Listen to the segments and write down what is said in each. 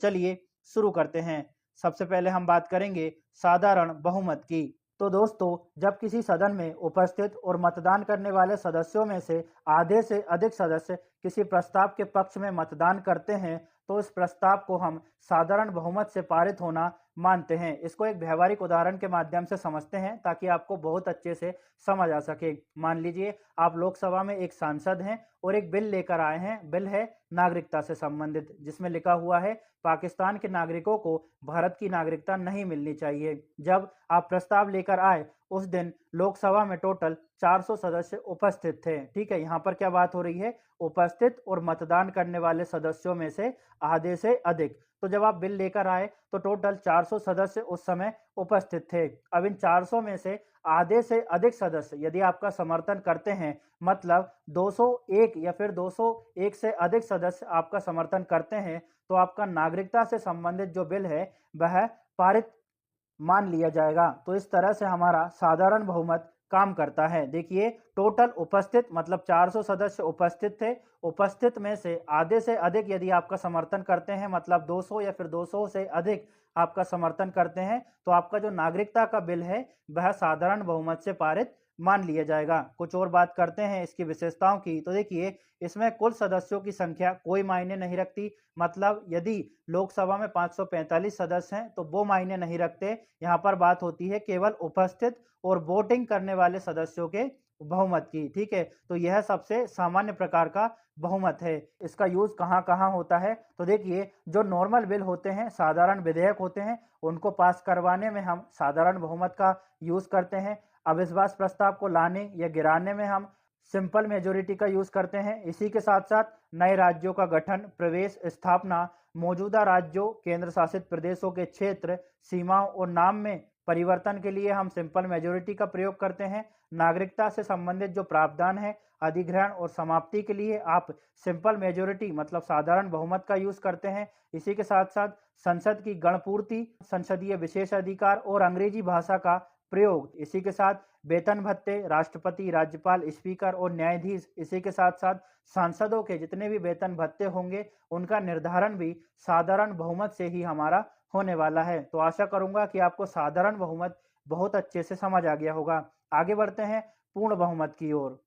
चलिए शुरू करते हैं। सबसे पहले हम बात करेंगे साधारण बहुमत की। तो दोस्तों, जब किसी सदन में उपस्थित और मतदान करने वाले सदस्यों में से आधे से अधिक सदस्य किसी प्रस्ताव के पक्ष में मतदान करते हैं तो इस प्रस्ताव को हम साधारण बहुमत से पारित होना मानते हैं। इसको एक व्यवहारिक उदाहरण के माध्यम से समझते हैं ताकि आपको बहुत अच्छे से समझ आ सके। मान लीजिए आप लोकसभा में एक सांसद हैं और एक बिल लेकर आए हैं। बिल है नागरिकता से संबंधित, जिसमें लिखा हुआ है पाकिस्तान के नागरिकों को भारत की नागरिकता नहीं मिलनी चाहिए। जब आप प्रस्ताव लेकर आए उस दिन लोकसभा में टोटल 400 सदस्य उपस्थित थे। ठीक है, यहाँ पर क्या बात हो रही है? उपस्थित और मतदान करने वाले सदस्यों में से आधे से अधिक। तो जब आप बिल लेकर आए तो टोटल 400 सदस्य उस समय उपस्थित थे। अब इन 400 में से आधे से अधिक सदस्य यदि आपका समर्थन करते हैं, मतलब 201 या फिर 201 से अधिक सदस्य आपका समर्थन करते हैं, तो आपका नागरिकता से संबंधित जो बिल है वह पारित मान लिया जाएगा। तो इस तरह से हमारा साधारण बहुमत काम करता है। देखिए, टोटल उपस्थित मतलब 400 सदस्य उपस्थित थे। उपस्थित में से आधे से अधिक यदि आपका समर्थन करते हैं, मतलब 200 या फिर 200 से अधिक आपका समर्थन करते हैं, तो आपका जो नागरिकता का बिल है वह साधारण बहुमत से पारित मान लिया जाएगा। कुछ और बात करते हैं इसकी विशेषताओं की। तो देखिए, इसमें कुल सदस्यों की संख्या कोई मायने नहीं रखती। मतलब यदि लोकसभा में 545 सदस्य हैं तो वो मायने नहीं रखते। यहाँ पर बात होती है केवल उपस्थित और वोटिंग करने वाले सदस्यों के बहुमत की। ठीक है, तो यह सबसे सामान्य प्रकार का बहुमत है। इसका यूज कहाँ कहाँ होता है? तो देखिए, जो नॉर्मल बिल होते हैं, साधारण विधेयक होते हैं, उनको पास करवाने में हम साधारण बहुमत का यूज करते हैं। अविश्वास प्रस्ताव को लाने या गिराने में हम सिंपल मेजोरिटी का यूज करते हैं। इसी के साथ साथ नए राज्यों का गठन, प्रवेश, स्थापना, मौजूदा राज्यों, केंद्र शासित प्रदेशों के क्षेत्र, सीमाओं और नाम में परिवर्तन के लिए हम सिंपल मेजोरिटी का प्रयोग करते हैं। नागरिकता से संबंधित जो प्रावधान है, अधिग्रहण और समाप्ति के लिए आप सिंपल मेजोरिटी मतलब साधारण बहुमत का यूज करते हैं। इसी के साथ साथ संसद की गणपूर्ति, संसदीय विशेष अधिकार और अंग्रेजी भाषा का प्रयोग। इसी के साथ वेतन भत्ते, राष्ट्रपति, राज्यपाल, स्पीकर और न्यायाधीश, इसी के साथ साथ सांसदों के जितने भी वेतन भत्ते होंगे उनका निर्धारण भी साधारण बहुमत से ही हमारा होने वाला है। तो आशा करूंगा कि आपको साधारण बहुमत बहुत अच्छे से समझ आ गया होगा। आगे बढ़ते हैं पूर्ण बहुमत की ओर।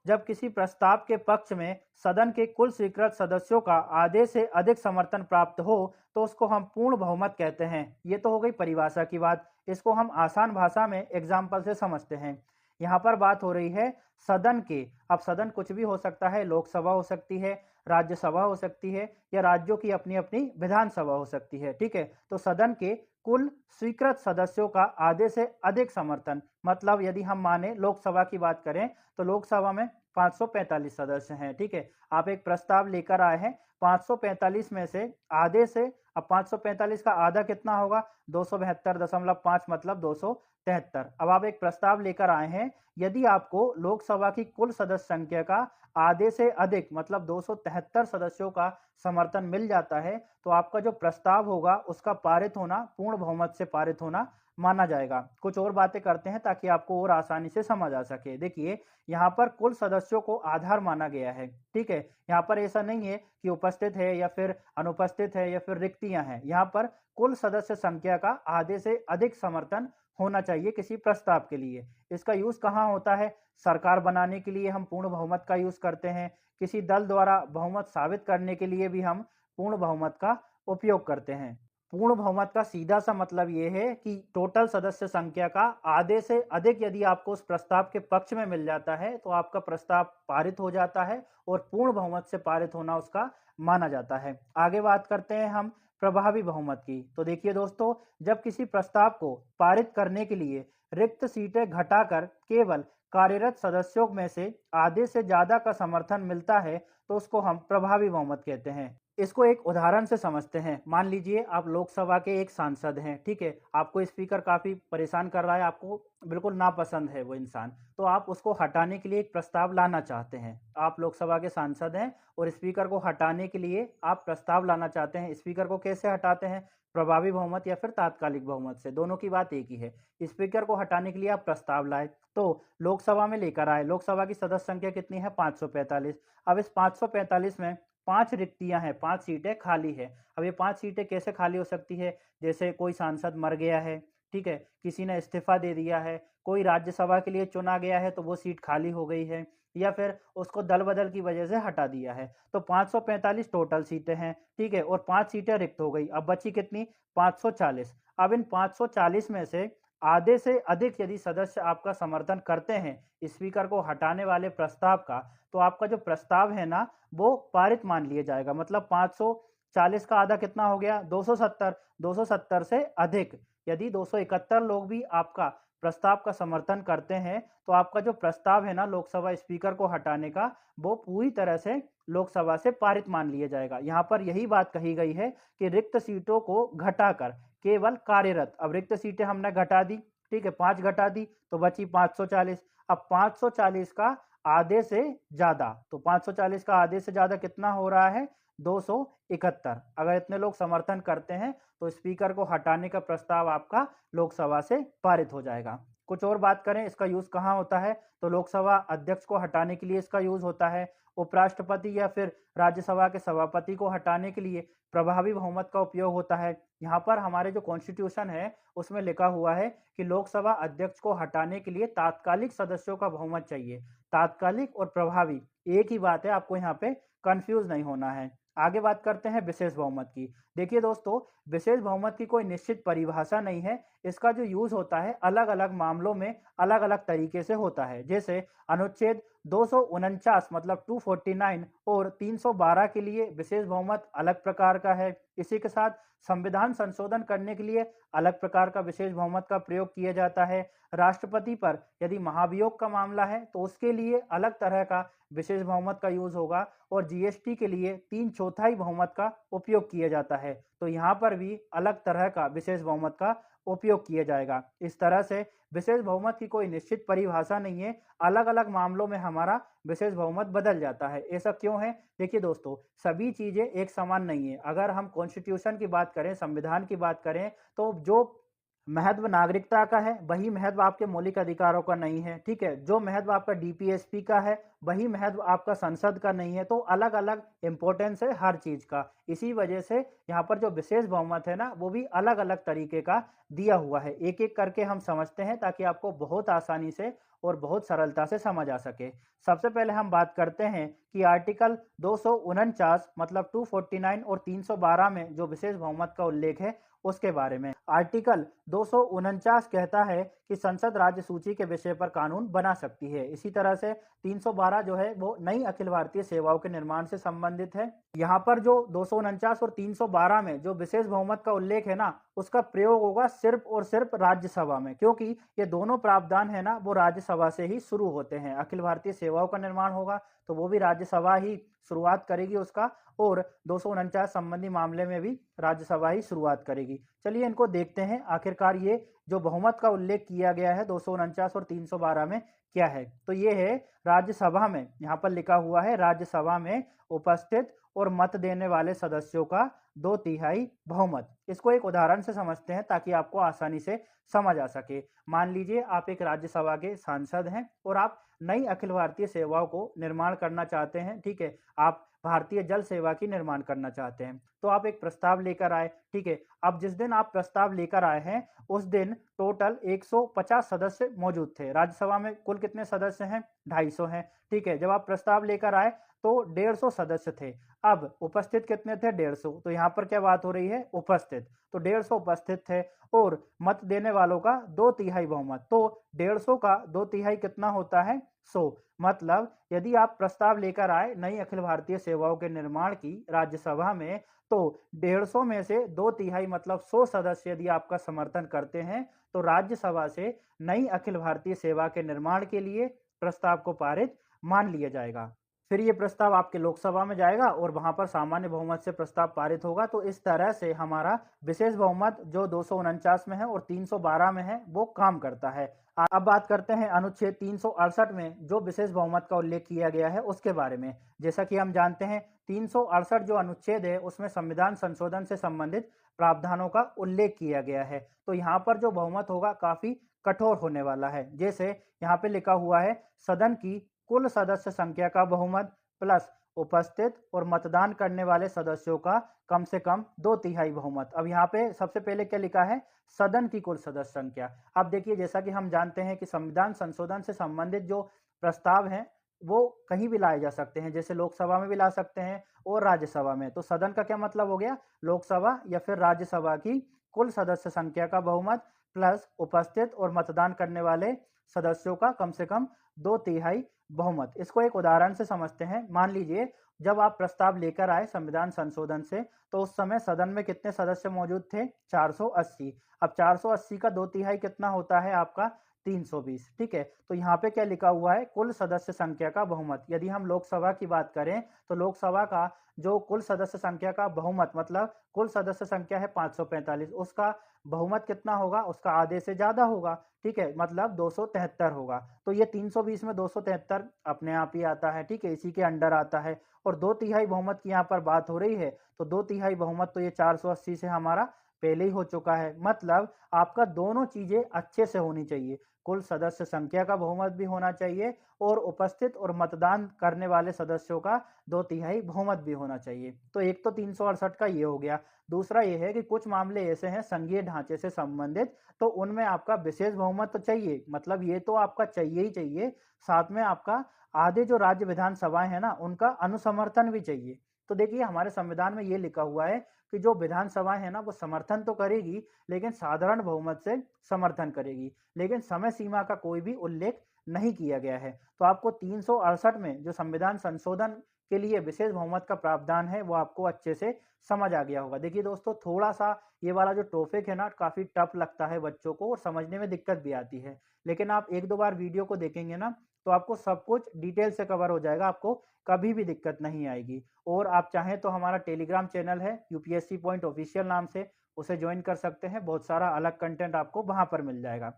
जब किसी प्रस्ताव के पक्ष में सदन के कुल स्वीकृत सदस्यों का आधे से अधिक समर्थन प्राप्त हो तो उसको हम पूर्ण बहुमत कहते हैं। ये तो हो गई परिभाषा की बात। इसको हम आसान भाषा में एग्जाम्पल से समझते हैं। यहाँ पर बात हो रही है सदन के। अब सदन कुछ भी हो सकता है, लोकसभा हो सकती है, राज्यसभा हो सकती है, या राज्यों की अपनी अपनी विधानसभा हो सकती है। ठीक है, तो सदन के कुल स्वीकृत सदस्यों का आधे से अधिक समर्थन, मतलब यदि हम माने लोकसभा की बात करें तो लोकसभा में 545 सदस्य हैं। ठीक है, आप एक प्रस्ताव लेकर आए हैं, 545 में से आधे से, अब 545 का आधा कितना होगा? 272.5 मतलब 273। अब आप एक प्रस्ताव लेकर आए हैं, यदि आपको लोकसभा की कुल सदस्य संख्या का आधे से अधिक मतलब 273 सदस्यों का समर्थन मिल जाता है तो आपका जो प्रस्ताव होगा उसका पारित होना, पूर्ण बहुमत से पारित होना माना जाएगा। कुछ और बातें करते हैं ताकि आपको और आसानी से समझ आ सके। देखिए, यहाँ पर कुल सदस्यों को आधार माना गया है। ठीक है, यहाँ पर ऐसा नहीं है कि उपस्थित है या फिर अनुपस्थित है या फिर रिक्तियां हैं। यहाँ पर कुल सदस्य संख्या का आधे से अधिक समर्थन होना चाहिए किसी प्रस्ताव के लिए। इसका यूज कहाँ होता है? सरकार बनाने के लिए हम पूर्ण बहुमत का यूज करते हैं। किसी दल द्वारा बहुमत साबित करने के लिए भी हम पूर्ण बहुमत का उपयोग करते हैं। पूर्ण बहुमत का सीधा सा मतलब यह है कि टोटल सदस्य संख्या का आधे से अधिक यदि आपको उस प्रस्ताव के पक्ष में मिल जाता है तो आपका प्रस्ताव पारित हो जाता है और पूर्ण बहुमत से पारित होना उसका माना जाता है। आगे बात करते हैं हम प्रभावी बहुमत की। तो देखिए दोस्तों, जब किसी प्रस्ताव को पारित करने के लिए रिक्त सीटें घटाकर केवल कार्यरत सदस्यों में से आधे से ज्यादा का समर्थन मिलता है तो उसको हम प्रभावी बहुमत कहते हैं। इसको एक उदाहरण से समझते हैं। मान लीजिए आप लोकसभा के एक सांसद हैं। ठीक है, आपको स्पीकर काफी परेशान कर रहा है, आपको बिल्कुल नापसंद है वो इंसान, तो आप उसको हटाने के लिए एक प्रस्ताव लाना चाहते हैं। आप लोकसभा के सांसद हैं और स्पीकर को हटाने के लिए आप प्रस्ताव लाना चाहते हैं। स्पीकर को कैसे हटाते हैं? प्रभावी बहुमत या फिर तात्कालिक बहुमत से। दोनों की बात एक ही है। स्पीकर को हटाने के लिए आप प्रस्ताव लाए तो लोकसभा में लेकर आए। लोकसभा की सदस्य संख्या कितनी है? 545। अब इस 545 में 5 रिक्तियां हैं, 5 सीटें खाली है। अब ये 5 सीटें कैसे खाली हो सकती है? जैसे कोई सांसद मर गया है, ठीक है, किसी ने इस्तीफा दे दिया है, कोई राज्यसभा के लिए चुना गया है तो वो सीट खाली हो गई है, या फिर उसको दल बदल की वजह से हटा दिया है। तो 545 टोटल सीटें हैं, ठीक है, और 5 सीटें रिक्त हो गई। अब बची कितनी? 540। अब इन 540 में से आधे से अधिक यदि सदस्य आपका समर्थन करते हैं स्पीकर को हटाने वाले प्रस्ताव का, तो आपका जो प्रस्ताव है ना वो पारित मान लिया जाएगा। मतलब 540 का आधा कितना हो गया? 270। 270 से अधिक यदि 271 लोग भी आपका प्रस्ताव का समर्थन करते हैं तो आपका जो प्रस्ताव है ना लोकसभा स्पीकर को हटाने का, वो पूरी तरह से लोकसभा से पारित मान लिया जाएगा। यहाँ पर यही बात कही गई है कि रिक्त सीटों को घटाकर केवल कार्यरत, अब रिक्त सीटें हमने घटा दी, ठीक है, 5 घटा दी तो बची 540। अब 540 का आधे से ज्यादा, तो 540 का आधे से ज्यादा कितना हो रहा है? 271। अगर इतने लोग समर्थन करते हैं तो स्पीकर को हटाने का प्रस्ताव आपका लोकसभा से पारित हो जाएगा। कुछ और बात करें इसका यूज कहाँ होता है, तो लोकसभा अध्यक्ष को हटाने के लिए इसका यूज होता है। उपराष्ट्रपति या फिर राज्यसभा के सभापति को हटाने के लिए प्रभावी बहुमत का उपयोग होता है। यहाँ पर हमारे जो कॉन्स्टिट्यूशन है उसमें लिखा हुआ है कि लोकसभा अध्यक्ष को हटाने के लिए तात्कालिक सदस्यों का बहुमत चाहिए। तात्कालिक और प्रभावी एक ही बात है, आपको यहाँ पे कंफ्यूज नहीं होना है। आगे बात करते हैं विशेष बहुमत की। देखिए दोस्तों, विशेष बहुमत की कोई निश्चित परिभाषा नहीं है। इसका जो यूज होता है अलग अलग मामलों में अलग अलग तरीके से होता है। जैसे अनुच्छेद 249 मतलब 249 और 312 के लिए विशेष बहुमत अलग प्रकार का है। इसी के साथ संविधान संशोधन करने के लिए अलग प्रकार का विशेष बहुमत का प्रयोग किया जाता है। राष्ट्रपति पर यदि महाभियोग का मामला है तो उसके लिए अलग तरह का विशेष बहुमत का यूज होगा, और जीएसटी के लिए 3/4 बहुमत का उपयोग किया जाता है। तो यहाँ पर भी अलग तरह का विशेष बहुमत का उपयोग किया जाएगा। इस तरह से विशेष बहुमत की कोई निश्चित परिभाषा नहीं है, अलग अलग मामलों में हमारा विशेष बहुमत बदल जाता है। ऐसा क्यों है? देखिए दोस्तों, सभी चीजें एक समान नहीं है। अगर हम कॉन्स्टिट्यूशन की बात करें, संविधान की बात करें, तो जो महत्व नागरिकता का है वही महत्व आपके मौलिक अधिकारों का नहीं है, ठीक है। जो महत्व आपका डीपीएसपी का है वही महत्व आपका संसद का नहीं है। तो अलग अलग इंपॉर्टेंस है हर चीज का। इसी वजह से यहाँ पर जो विशेष बहुमत है ना वो भी अलग अलग तरीके का दिया हुआ है। एक एक करके हम समझते हैं ताकि आपको बहुत आसानी से और बहुत सरलता से समझ आ सके। सबसे पहले हम बात करते हैं कि आर्टिकल 249 मतलब 249 और 312 में जो विशेष बहुमत का उल्लेख है उसके बारे में। आर्टिकल 249 कहता है कि संसद राज्य सूची के विषय पर कानून बना सकती है। इसी तरह से 312 जो है वो नई अखिल भारतीय सेवाओं के निर्माण से संबंधित है। यहाँ पर जो 249 और 312 में जो विशेष बहुमत का उल्लेख है ना उसका प्रयोग होगा सिर्फ और सिर्फ राज्यसभा में, क्योंकि ये दोनों प्रावधान है ना वो राज्यसभा से ही शुरू होते हैं। अखिल भारतीय सेवाओं का निर्माण होगा तो वो भी राज्यसभा ही शुरुआत करेगी उसका, और 249 संबंधी मामले में भी राज्यसभा ही शुरुआत करेगी। चलिए इनको देखते हैं आखिरकार ये जो बहुमत का उल्लेख किया गया है 249 और 312 में क्या है। तो ये है राज्यसभा में, यहाँ पर लिखा हुआ है राज्यसभा में उपस्थित और मत देने वाले सदस्यों का 2/3 बहुमत। इसको एक उदाहरण से समझते हैं ताकि आपको आसानी से समझ आ सके। मान लीजिए आप एक राज्यसभा के सांसद हैं और आप नई अखिल भारतीय सेवाओं को निर्माण करना चाहते हैं, ठीक है। आप भारतीय जल सेवा की निर्माण करना चाहते हैं तो आप एक प्रस्ताव लेकर आए, ठीक है। अब जिस दिन आप प्रस्ताव लेकर आए हैं उस दिन टोटल 150 सदस्य मौजूद थे। राज्यसभा में कुल कितने सदस्य हैं? 250 हैं, ठीक है। जब आप प्रस्ताव लेकर आए तो 150 सदस्य थे। अब उपस्थित कितने थे? 150। तो यहाँ पर क्या बात हो रही है? उपस्थित। तो 150 उपस्थित थे और मत देने वालों का 2/3 बहुमत। तो 150 का 2/3 कितना होता है? 100। मतलब यदि आप प्रस्ताव लेकर आए नई अखिल भारतीय सेवाओं के निर्माण की राज्यसभा में, तो 150 में से 2/3 मतलब 100 सदस्य यदि आपका समर्थन करते हैं तो राज्यसभा से नई अखिल भारतीय सेवा के निर्माण के लिए प्रस्ताव को पारित मान लिया जाएगा। फिर ये प्रस्ताव आपके लोकसभा में जाएगा और वहां पर सामान्य बहुमत से प्रस्ताव पारित होगा। तो इस तरह से हमारा विशेष बहुमत जो 249 में है और 312 में है वो काम करता है। अब बात करते हैं अनुच्छेद 368 में जो विशेष बहुमत का उल्लेख किया गया है उसके बारे में। जैसा कि हम जानते हैं 368 जो अनुच्छेद है उसमें संविधान संशोधन से संबंधित प्रावधानों का उल्लेख किया गया है। तो यहाँ पर जो बहुमत होगा काफी कठोर होने वाला है। जैसे यहाँ पे लिखा हुआ है सदन की कुल सदस्य संख्या का बहुमत प्लस उपस्थित और मतदान करने वाले सदस्यों का कम से कम 2/3 बहुमत। अब यहाँ पे सबसे पहले क्या लिखा है, सदन की कुल सदस्य संख्या। अब देखिए, जैसा कि हम जानते हैं कि संविधान संशोधन से संबंधित जो प्रस्ताव हैं वो कहीं भी लाए जा सकते हैं, जैसे लोकसभा में भी ला सकते हैं और राज्यसभा में। तो सदन का क्या मतलब हो गया, लोकसभा या फिर राज्यसभा की कुल सदस्य संख्या का बहुमत प्लस उपस्थित और मतदान करने वाले सदस्यों का कम से कम 2/3 बहुमत। इसको एक उदाहरण से समझते हैं। मान लीजिए, जब आप प्रस्ताव लेकर आए संविधान संशोधन से, तो उस समय सदन में कितने सदस्य मौजूद थे, 480। अब 480 का 2/3 कितना होता है आपका, 320। ठीक है, तो यहाँ पे क्या लिखा हुआ है, कुल सदस्य संख्या का बहुमत। यदि हम लोकसभा की बात करें तो लोकसभा का जो कुल सदस्य संख्या का बहुमत, मतलब कुल सदस्य संख्या है 545, उसका बहुमत कितना होगा, उसका आधे से ज्यादा होगा। ठीक है, मतलब 273 होगा। तो ये 320 में 273 अपने आप ही आता है। ठीक है, इसी के अंडर आता है। और 2/3 बहुमत की यहाँ पर बात हो रही है, तो 2/3 बहुमत तो ये 480 से हमारा पहले ही हो चुका है। मतलब आपका दोनों चीजें अच्छे से होनी चाहिए, कुल सदस्य संख्या का बहुमत भी होना चाहिए और उपस्थित और मतदान करने वाले सदस्यों का 2/3 बहुमत भी होना चाहिए। तो एक तो 368 का ये हो गया। दूसरा ये है कि कुछ मामले ऐसे हैं संघीय ढांचे से संबंधित, तो उनमें आपका विशेष बहुमत तो चाहिए, मतलब ये तो आपका चाहिए ही चाहिए। साथ में आपका आधे जो राज्य विधानसभाएं हैं ना, उनका अनुसमर्थन भी चाहिए। तो देखिए, हमारे संविधान में ये लिखा हुआ है कि जो विधानसभाएं है ना, वो समर्थन तो करेगी, लेकिन साधारण बहुमत से समर्थन करेगी, लेकिन समय सीमा का कोई भी उल्लेख नहीं किया गया है। तो आपको 368 में जो संविधान संशोधन के लिए विशेष बहुमत का प्रावधान है, वो आपको अच्छे से समझ आ गया होगा। देखिए दोस्तों, थोड़ा सा ये वाला जो टॉपिक है ना, काफी टफ लगता है बच्चों को और समझने में दिक्कत भी आती है, लेकिन आप एक दो बार वीडियो को देखेंगे ना, तो आपको सब कुछ डिटेल से कवर हो जाएगा, आपको कभी भी दिक्कत नहीं आएगी। और आप चाहें तो हमारा टेलीग्राम चैनल है यूपीएससी पॉइंट ऑफिशियल नाम से, उसे ज्वाइन कर सकते हैं। बहुत सारा अलग कंटेंट आपको वहां पर मिल जाएगा।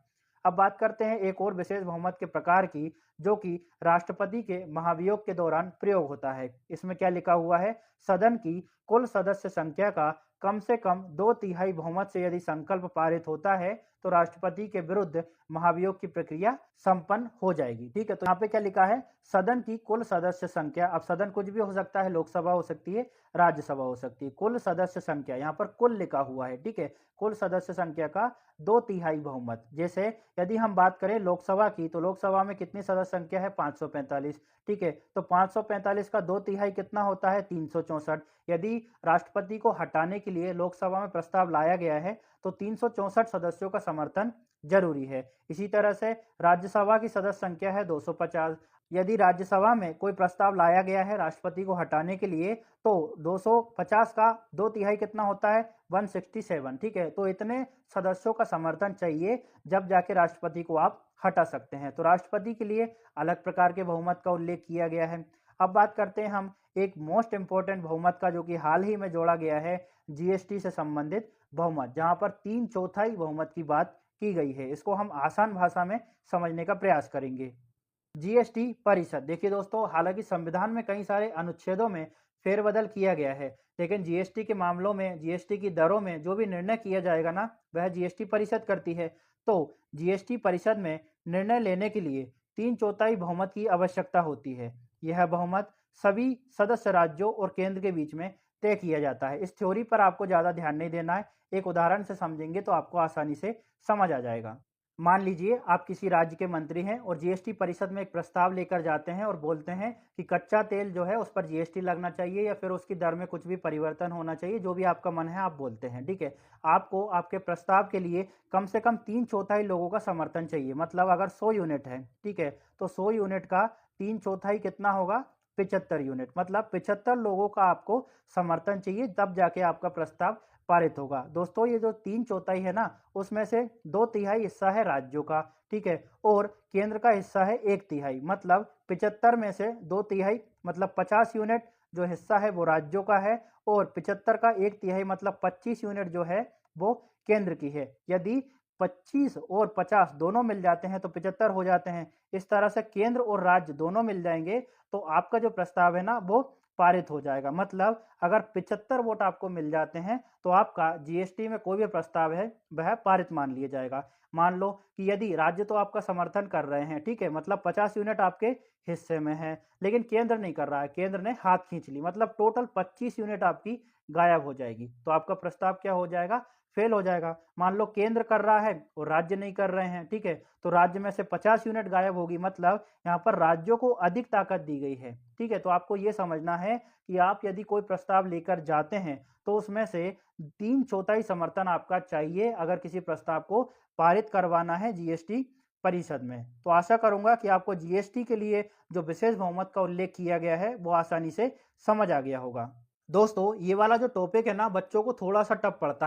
अब बात करते हैं एक और विशेष बहुमत के प्रकार की, जो कि राष्ट्रपति के महाभियोग के दौरान प्रयोग होता है। इसमें क्या लिखा हुआ है, सदन की कुल सदस्य संख्या का कम से कम 2/3 बहुमत से यदि संकल्प पारित होता है, तो राष्ट्रपति के विरुद्ध महाभियोग की प्रक्रिया संपन्न हो जाएगी। ठीक है, तो यहाँ पे क्या लिखा है, सदन की कुल सदस्य संख्या। अब सदन कुछ भी हो सकता है, लोकसभा हो सकती है, राज्यसभा हो सकती है। कुल सदस्य संख्या, यहाँ पर कुल लिखा हुआ है। ठीक है, कुल सदस्य संख्या का 2/3 बहुमत। जैसे यदि हम बात करें लोकसभा की, तो लोकसभा में कितनी सदस्य संख्या है, 545। ठीक है, तो 545 का 2/3 कितना होता है, 364। यदि राष्ट्रपति को हटाने के लिए लोकसभा में प्रस्ताव लाया गया है, तो 364 सदस्यों का समर्थन जरूरी है। इसी तरह से राज्यसभा की सदस्य संख्या है 250। यदि राज्यसभा में कोई प्रस्ताव लाया गया है राष्ट्रपति को हटाने के लिए, तो 250 का 2/3 कितना होता है, 167। ठीक है, तो इतने सदस्यों का समर्थन चाहिए, जब जाके राष्ट्रपति को आप हटा सकते हैं। तो राष्ट्रपति के लिए अलग प्रकार के बहुमत का उल्लेख किया गया है। अब बात करते हैं हम एक मोस्ट इंपॉर्टेंट बहुमत का, जो कि हाल ही में जोड़ा गया है, जीएसटी से संबंधित बहुमत, जहां पर 3/4 बहुमत की बात की गई है। इसको हम आसान भाषा में समझने का प्रयास करेंगे। जीएसटी परिषद, देखिए दोस्तों, हालांकि संविधान में कई सारे अनुच्छेदों में फेरबदल किया गया है, लेकिन जीएसटी के मामलों में, जीएसटी की दरों में जो भी निर्णय किया जाएगा ना, वह जीएसटी परिषद करती है। तो जीएसटी परिषद में निर्णय लेने के लिए 3/4 बहुमत की आवश्यकता होती है। यह बहुमत सभी सदस्य राज्यों और केंद्र के बीच में तय किया जाता है। इस थ्योरी पर आपको ज्यादा ध्यान नहीं देना है, एक उदाहरण से समझेंगे तो आपको आसानी से समझ आ जाएगा। मान लीजिए आप किसी राज्य के मंत्री हैं और जीएसटी परिषद में एक प्रस्ताव लेकर जाते हैं और बोलते हैं कि कच्चा तेल जो है उस पर जीएसटी लगना चाहिए या फिर उसकी दर में कुछ भी परिवर्तन होना चाहिए, जो भी आपका मन है आप बोलते हैं। ठीक है, आपको आपके प्रस्ताव के लिए कम से कम 3/4 लोगों का समर्थन चाहिए। मतलब अगर 100 यूनिट है, ठीक है, तो 100 यूनिट का 3/4 कितना होगा, 75 यूनिट। मतलब 75 लोगों का आपको समर्थन चाहिए, तब जाके आपका प्रस्ताव पारित होगा। दोस्तों, ये जो 3/4 है ना, उसमें से 2/3 हिस्सा है राज्यों का। ठीक है, और केंद्र का हिस्सा है 1/3। मतलब 75 में से 2/3 मतलब 50 यूनिट जो हिस्सा है वो राज्यों का है, और 75 का 1/3 मतलब 25 यूनिट जो है वो केंद्र की है। यदि 25 और 50 दोनों मिल जाते हैं तो 75 हो जाते हैं। इस तरह से केंद्र और राज्य दोनों मिल जाएंगे, तो आपका जो प्रस्ताव है ना, वो पारित हो जाएगा। मतलब अगर 75 वोट आपको मिल जाते हैं तो आपका जीएसटी में कोई भी प्रस्ताव है वह पारित मान लिया जाएगा। मान लो कि यदि राज्य तो आपका समर्थन कर रहे हैं, ठीक है, मतलब 50 यूनिट आपके हिस्से में है, लेकिन केंद्र नहीं कर रहा है, केंद्र ने हाथ खींच ली, मतलब टोटल 25 यूनिट आपकी गायब हो जाएगी। तो आपका प्रस्ताव क्या हो जाएगा? फेल हो जाएगा। मान लो केंद्र कर रहा है और राज्य नहीं कर रहे हैं, ठीक है, तो राज्य में से 50 यूनिट गायब होगी, मतलब यहाँ पर राज्यों को अधिक ताकत दी गई है, ठीक है। तो आपको ये समझना है कि आप यदि कोई प्रस्ताव लेकर जाते हैं तो उसमें से 3/4 समर्थन आपका चाहिए अगर किसी प्रस्ताव को पारित करवाना है जीएसटी परिषद में। तो आशा करूंगा कि आपको जीएसटी के लिए जो विशेष बहुमत का उल्लेख किया गया है वो आसानी से समझ आ गया होगा। दोस्तों, ये वाला जो टॉपिक है ना, बच्चों को थोड़ा सा टफ पड़ता है।